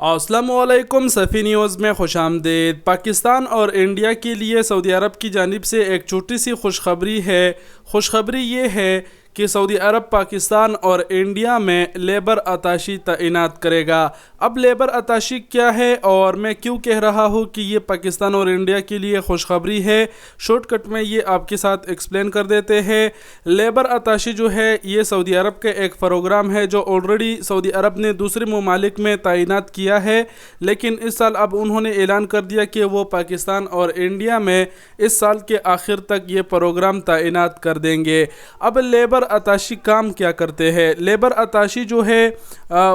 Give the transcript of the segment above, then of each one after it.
السلام علیکم سفی نیوز میں خوش آمدید۔ پاکستان اور انڈیا کے لیے سعودی عرب کی جانب سے ایک چھوٹی سی خوشخبری ہے۔ خوشخبری یہ ہے کہ سعودی عرب پاکستان اور انڈیا میں لیبر اتاشی تعینات کرے گا۔ اب لیبر اتاشی کیا ہے اور میں کیوں کہہ رہا ہوں کہ یہ پاکستان اور انڈیا کے لیے خوشخبری ہے، شارٹ کٹ میں یہ آپ کے ساتھ ایکسپلین کر دیتے ہیں۔ لیبر اتاشی جو ہے یہ سعودی عرب کا ایک پروگرام ہے جو آلریڈی سعودی عرب نے دوسرے ممالک میں تعینات کیا ہے، لیکن اس سال اب انہوں نے اعلان کر دیا کہ وہ پاکستان اور انڈیا میں اس سال کے آخر تک یہ پروگرام تعینات کر دیں گے۔ اب لیبر اتاشی کام کیا کرتے ہیں؟ لیبر اتاشی جو ہے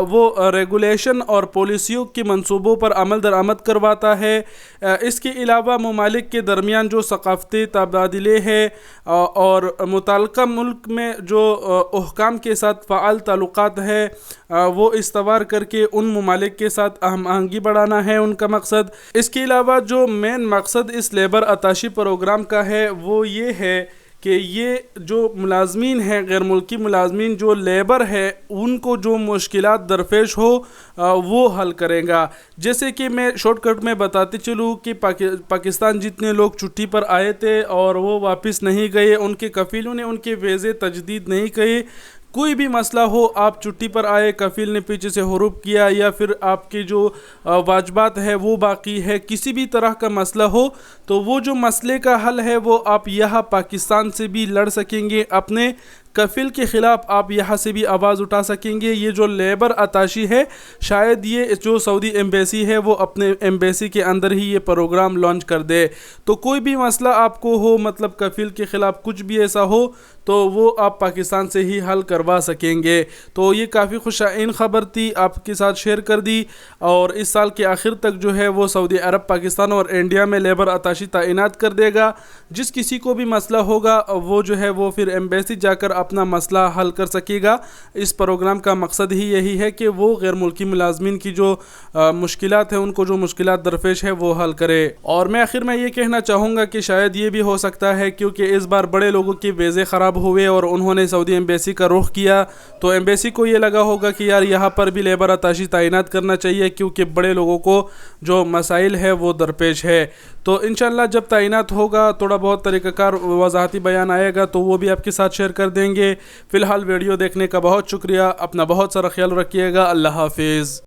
وہ ریگولیشن اور پالیسیوں کی منصوبوں پر عمل درآمد کرواتا ہے۔ اس کے علاوہ ممالک کے درمیان جو ثقافتی تبادلے ہیں اور متعلقہ ملک میں جو حکام کے ساتھ فعال تعلقات ہے وہ استوار کر کے ان ممالک کے ساتھ ہم آہنگی بڑھانا ہے ان کا مقصد۔ اس کے علاوہ جو مین مقصد اس لیبر اتاشی پروگرام کا ہے وہ یہ ہے کہ یہ جو ملازمین ہیں، غیر ملکی ملازمین جو لیبر ہے، ان کو جو مشکلات درپیش ہو وہ حل کرے گا۔ جیسے کہ میں شارٹ کٹ میں بتاتے چلوں کہ پاکستان جتنے لوگ چھٹی پر آئے تھے اور وہ واپس نہیں گئے، ان کے کفیلوں نے ان کے ویزے تجدید نہیں کیے، کوئی بھی مسئلہ ہو، آپ چھٹی پر آئے، کفیل نے پیچھے سے ہروب کیا یا پھر آپ کے جو واجبات ہے وہ باقی ہے، کسی بھی طرح کا مسئلہ ہو تو وہ جو مسئلے کا حل ہے وہ آپ یہاں پاکستان سے بھی لڑ سکیں گے، اپنے کفیل کے خلاف آپ یہاں سے بھی آواز اٹھا سکیں گے۔ یہ جو لیبر اتاشی ہے، شاید یہ جو سعودی ایمبیسی ہے وہ اپنے ایمبیسی کے اندر ہی یہ پروگرام لانچ کر دے، تو کوئی بھی مسئلہ آپ کو ہو، مطلب کفیل کے خلاف کچھ بھی ایسا ہو تو وہ آپ پاکستان سے ہی حل کروا سکیں گے۔ تو یہ کافی خوشائن خبر تھی، آپ کے ساتھ شیئر کر دی، اور اس سال کے آخر تک جو ہے وہ سعودی عرب پاکستان اور انڈیا میں لیبر اتاشی تعینات کر دے گا۔ جس کسی کو بھی مسئلہ ہوگا وہ جو ہے وہ پھر ایمبیسی جا کر اپنا مسئلہ حل کر سکے گا۔ اس پروگرام کا مقصد ہی یہی ہے کہ وہ غیر ملکی ملازمین کی جو مشکلات ہیں، ان کو جو مشکلات درپیش ہے وہ حل کرے۔ اور میں آخر میں یہ کہنا چاہوں گا کہ شاید یہ بھی ہو سکتا ہے کیونکہ اس بار بڑے لوگوں کے ویزے خراب ہوئے اور انہوں نے سعودی ایمبیسی کا رخ کیا، تو ایمبیسی کو یہ لگا ہوگا کہ یار یہاں پر بھی لیبر اتاشی تعینات کرنا چاہیے کیونکہ بڑے لوگوں کو جو مسائل ہے وہ درپیش ہے۔ تو انشاءاللہ جب تعینات ہوگا تھوڑا بہت طریقہ کار وضاحتی بیان آئے گا تو وہ بھی آپ کے ساتھ شیئر کر دیں گے۔ فی الحال ویڈیو دیکھنے کا بہت شکریہ، اپنا بہت سارا خیال رکھیے گا، اللہ حافظ۔